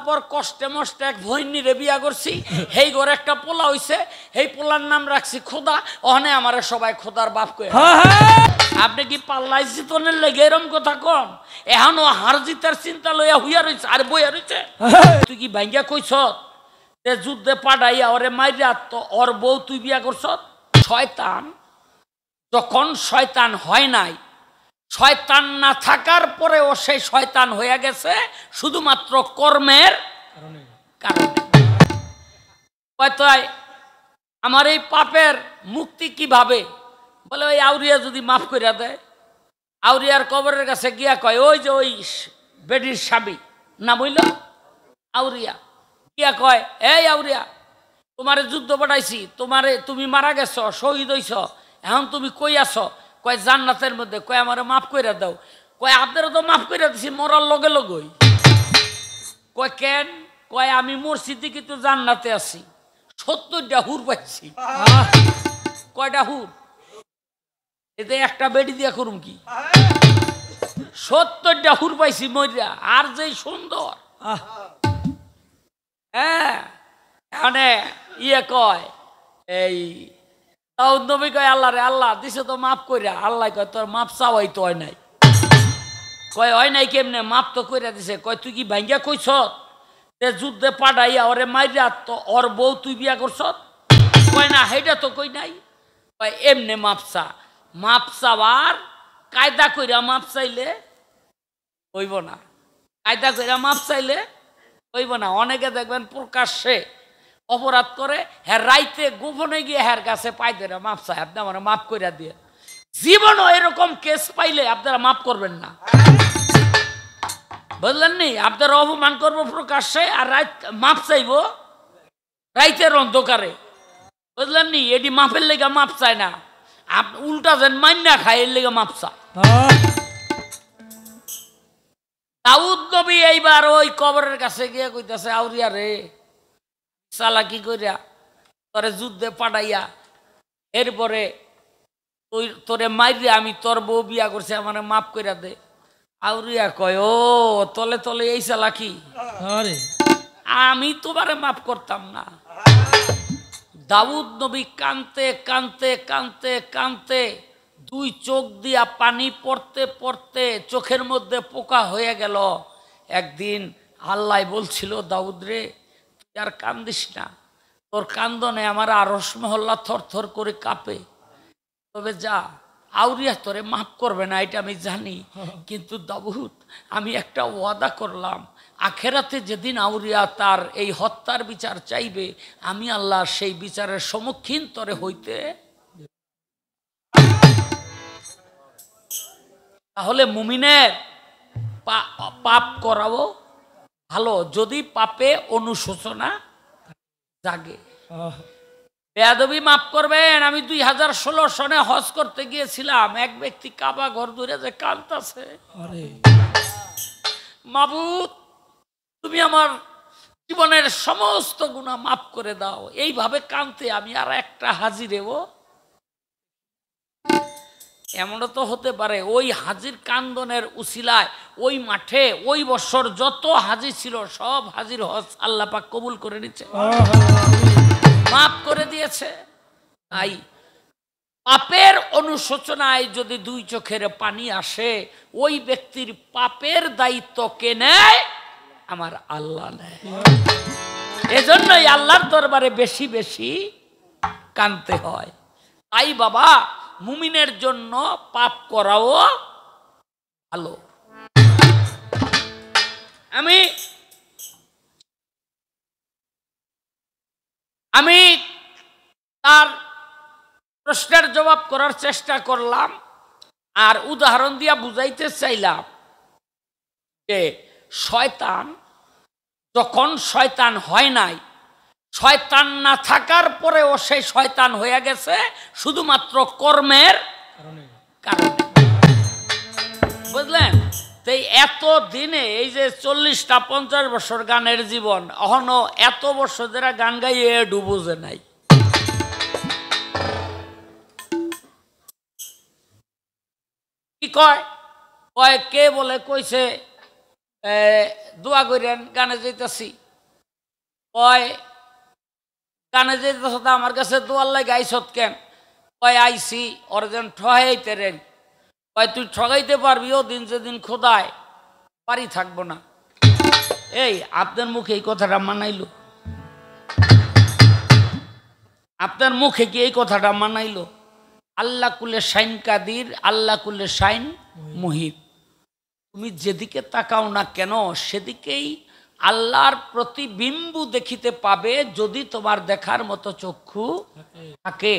পর কষ্টে মষ্টে এক ভৈনীরে বিয়া করছি, সেই ঘরে একটা পোলা হইছে, এই পোলার নাম রাখছি খোদা। ওখানে আমারে সবাই খোদার বাপ কয়ে। আপনি কি পাল্লাই জিতনের লেগে এরম কথা কন? এখনো হার জিতার চিন্তা লইয়া হইয়া রয়েছে আর বইয়া রয়েছে। তুই কি ভাঙ্গিয়া কইছ যুদ্ধে পাঠাইয়া ওরে মাইরা তো ওর বউ তুই বিয়া করছ? শয়তান যখন শয়তান হয় নাই, শয়তান না থাকার পরেও সেই শয়তান হয়ে গেছে শুধুমাত্র কর্মের কারণে। আমার এই পাপের মুক্তি কিভাবে? বলে ওই আউরিয়া যদি মাফ করিয়া দেয়, আউরিয়ার কবরের কাছে গিয়া কয়, ওই যে ওই বেডির স্বামী না বইল আউরিয়া, গিয়া কয়, এই আউরিয়া, তোমারে যুদ্ধ পাঠাইছি, তুমি মারা গেছ, শহীদ হইছ, এখন তুমি কই আছো? কয় জান্নাতের মধ্যে। কয় আমারে মাফ কইরা দাও। কয় আপনারা তো মাফ কইরা দিছি মরার লগে লগেই। কয় কেন? কয় আমি মসজিদে কিন্তু জান্নাতে আছি, 70টা হুর পাইছি। কয়টা হুর? এতে একটা বেডি দিয়া করুম কি? 70টা হুর পাইছি মরিয়া, আর যেই সুন্দর। হ্যাঁ, এখানে ইয়ে কয়, এই দাউদ নবী কয় আল্লাহ রে, আল্লাহ দিছে তো মাফ কইরা। আল্লাহ কয় তোর মাপ চাওয়াই তো হয় নাই। কয় হয় নাই কেমনে? মাপ তো কইরা দিছে। কয় তুই কি ভাঙ্গিয়া কইছ যুদ্ধে পাঠাইয়া ওরে মাইরা তো ওর বউ তুই বিয়া করছ? কয় না, সেইটা তো কই নাই। কয় এমনে মাপ চা। মাপ চাওয়ার কায়দা কইরা মাপ চাইলে হইব না, কায়দা কইরা মাপ চাইলে হইব না। অনেকে দেখবেন প্রকাশ্যে অপরাধ করে, হ্যাঁ রাইতে গোপনে গিয়ে হ্যার কাছে পাইতে মাপ চায়, আপনি আমার মাফ কইরা দিয়ে। জীবনও এরকম কেস পাইলে আপনারা মাফ করবেন না, বুঝলেন নি? আপনারা অপমান করবো প্রকাশ্যে, আর রাত মাপ চাইব রাইতের অন্ধকারে, বুঝলেন নি? এটি মাপের লেগে মাপ চায় না, উল্টা যেন মান্না খায় এর লেগে মাপ চায়। দাউদ নবী এইবার ওই কবরের কাছে গিয়ে কইতাছে, আউরিয়া রে, চালাকি কইরা তোরে যুদ্ধে পাঠাইয়া এরপরে তোরে মাইরে আমি তোর বউ বিয়া করছি, আমার মাফ কইরা দে। আউরিয়া কয়, ও তলে তলে এই চালাকি, আমি তোমারে মাফ করতাম না। দাউদ নবী কানতে কানতে কানতে কানতে দুই চোখ দিয়া পানি পড়তে পড়তে চোখের মধ্যে পোকা হয়ে গেল। একদিন আল্লাহ বলছিল, দাউদ রে তুই আর কান্দিস না, তোর কান্দনে আমার আরশ মহল্লা থর থর করে কাঁপে, তবে যা, আউরিয়া তোরে মাফ করবে না এটা আমি জানি, কিন্তু দাউদ আমি একটা ওয়াদা করলাম, আখেরাতে যেদিন আউরিয়া তার এই হত্যার বিচার চাইবে, আমি আল্লাহ সেই বিচারের সম্মুখীন তোরে হইতে। তাহলে মুমিনের পাপ করাও ভালো যদি পাপে অনুশোচনা জাগে। বেয়াদবি মাফ করবেন। আমি 2016 সনে হজ করতে গিয়েছিলাম, এক ব্যক্তি কাবা ঘর ধরে যে কাঁদতেছে, মাবুদ তুমি আমার জীবনের সমস্ত গুনাহ মাফ করে দাও। এইভাবে কাঁদতে আমি আর একটা হাজি দেব। এমনও তো হতে পারে ওই হাজির কান্দনের উসিলায় ওই মাঠে ওই বছর যত হাজি ছিল সব হাজির হজ আল্লাহ পাক কবুল করে নিচ্ছে, মাফ করে দিয়েছে। তাই পাপের অনুশোচনায় যদি দুই চোখের পানি আসে, ওই ব্যক্তির পাপের দায়িত্ব কে নেয়? আমার আল্লাহ নেয়। এজন্যই আল্লাহর দরবারে বেশি বেশি কাঁদতে হয়। তাই বাবা, মুমিনের জন্য পাপ করাও ভালো। আমি তার প্রশ্নের জবাব করার চেষ্টা করলাম, আর উদাহরণ দিয়া বুঝাইতে চাইলাম যে শয়তান যখন শয়তান হয় নাই, শয়তান না থাকার পরেও সেই শয়তান হয়ে গেছে শুধুমাত্র কর্মের কারণে, বুঝলেন? তাই এত দিনে এই যে 40টা 50 বছর গানের জীবন, এখনো এত বছর যারা গান গাইয়ে ডুবুজে নাই। কি কয়? কয় কে বলে কইছে দোয়া করেন গানে যাইতেছি, কয় গানে যাইতেছ তো আমার কাছে দোয়ার লাগে আইসত কেন? কয় আইসি ওর যেন ঠগাইতে রেন। কয় তুই ঠগাইতে পারবি ও দিন যেদিন খোদায় বাড়ি থাকবো না। এই আপনার মুখে এই কথাটা মানাইলো? আপনার মুখে কি এই কথাটা মানাইলো? আল্লাহ কুলে শাইন কাদির, আল্লাহ কুলে শাইন মুহিত। তুমি যেদিকে তাকাও না কেন সেদিকেই আল্লাহর প্রতিবিম্ব দেখিতে পাবে, যদি তোমার দেখার মতো চক্ষু থাকে।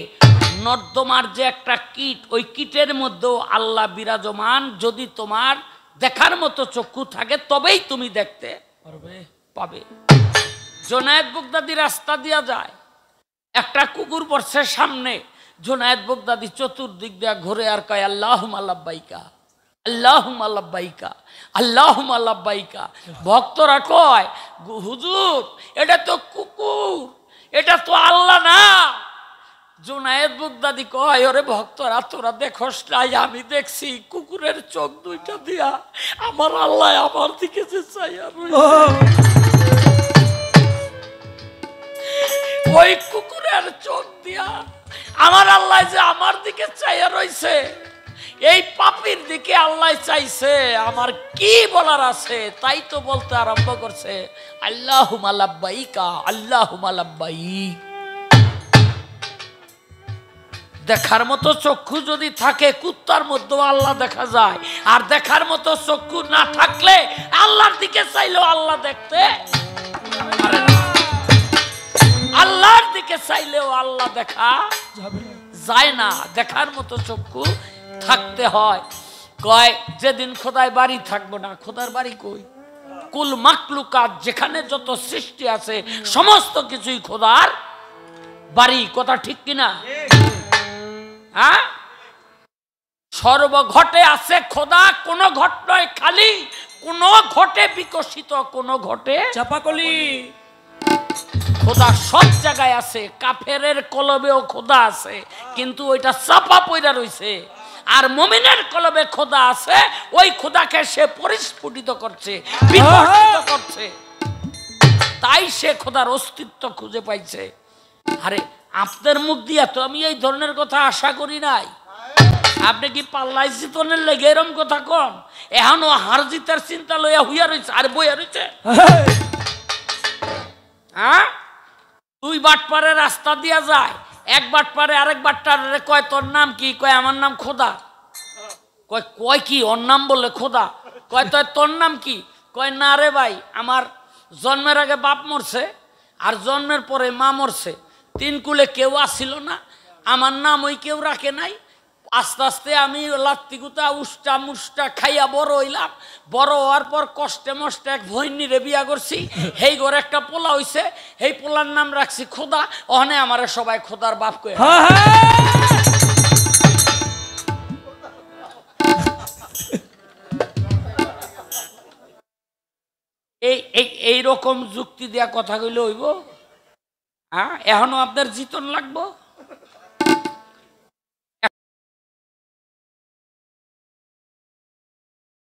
নর্দমার যে একটা কীট, ওই কীটের মধ্যেও আল্লাহ বিরাজমান। যদি তোমার দেখার মতো চক্ষু থাকে তবেই তুমি দেখতে পাবে। জুনায়েদ বাগদাদি রাস্তা দিয়া যায়, একটা কুকুর পড়ছে সামনে। জুনায়েদ বাগদাদি চতুর্দিক দিয়া ঘুরে আর কয় আল্লাহুম্মা লাব্বাইকা, আল্লাহুম্মা লাব্বাইকা, আল্লাহুম্মা লাব্বাইকা। ভক্তরা কয় হুজুর এটা তো কুকুর, এটা তো আল্লাহ না। জুনায়েদ বাগদাদি কয় ওরে ভক্তরা তোরা দেখোস নাই, আমি দেখছি কুকুরের চোখ দুইটা দিয়া আমার আল্লাহ আমার দিকে যে চাইয়া ওই কুকুরের চোখ দিয়া আমার আল্লাহ যে আমার দিকে চাইয়া রইছে, এই পাপীর দিকে আল্লাহ চাইছে। আমার কি বলার আছে? তাই তো বলতে আরম্ভ করছে আল্লাহুম্মা লাব্বাইকা, আল্লাহুম্মা লাব্বাইক। দেখার মতো চক্ষু যদি থাকে কুত্তার মধ্যেও আল্লাহ দেখা যায়, আর দেখার মতো চক্ষু না থাকলে আল্লাহর দিকে চাইলেও আল্লাহ দেখতে পারে না। আল্লাহর দিকে চাইলেও আল্লাহ দেখা যায় না, দেখার মতো চক্ষু থাকতে হয়। কয় যেদিন খোদায় বাড়ি থাকবো না, খোদার বাড়ি কই? কুল মাকলুকাত, যেখানে যত সৃষ্টি আছে সমস্ত কিছুই খোদার বাড়ি। কথা ঠিক কিনা? হ্যাঁ, সর্বঘটে আছে খোদা, কোন ঘট নয় খালি, কোন ঘটে বিকশিত, কোন ঘটে চাপাকলি। খোদা সব জায়গায় আছে। কাফেরের কলবেও খোদা আছে, কিন্তু ওইটা চাপা পইরা রইছে। আর মুমিনের কলবে খোদা আছে, ওই খোদাকে সে পরিস্ফুটিত করছে, বিকশিত করছে। তাই সে খোদার অস্তিত্ব খুঁজে পাইছে। আরে আপনার মুখ দিয়া তো আমি এই ধরনের কথা আশা করি নাই। আপনি কি পাল্লাই জিতনের লেগে এরম কথা কন? এখনো হার জিতার চিন্তা লইয়া হইয়া রয়েছে, আর বইয়া রয়েছে। হ্যাঁ, দুই বাটপারে রাস্তা দিয়া যায়, এক বাটপারে আরেক বাটপারে কয় তোর নাম কি? কয় আমার নাম খোদা। কয় কয় কি ওর নাম বললে খোদা? কয় তোর নাম কি? কয় না রে ভাই, আমার জন্মের আগে বাপ মরছে আর জন্মের পরে মা মরছে, তিন কুলে কেউ আসছিল না, আমার নাম ওই কেউ রাখে নাই। আস্তে আস্তে আমি লাত্তিগুতা উষ্টা মুষ্টা খাইয়া বড় হইলাম। বড় হওয়ার পর কষ্টে মষ্টে এক ভৈনীরে বিয়া করছি, সেই ঘরে একটা পোলা হইছে, সেই পোলার নাম রাখছি খোদা। ওখানে আমার সবাই খোদার বাপ কয়ে। এই রকম যুক্তি দেয়া কথা কইলে হইব? হ্যাঁ, এখনো আপনার জিতন লাগবো?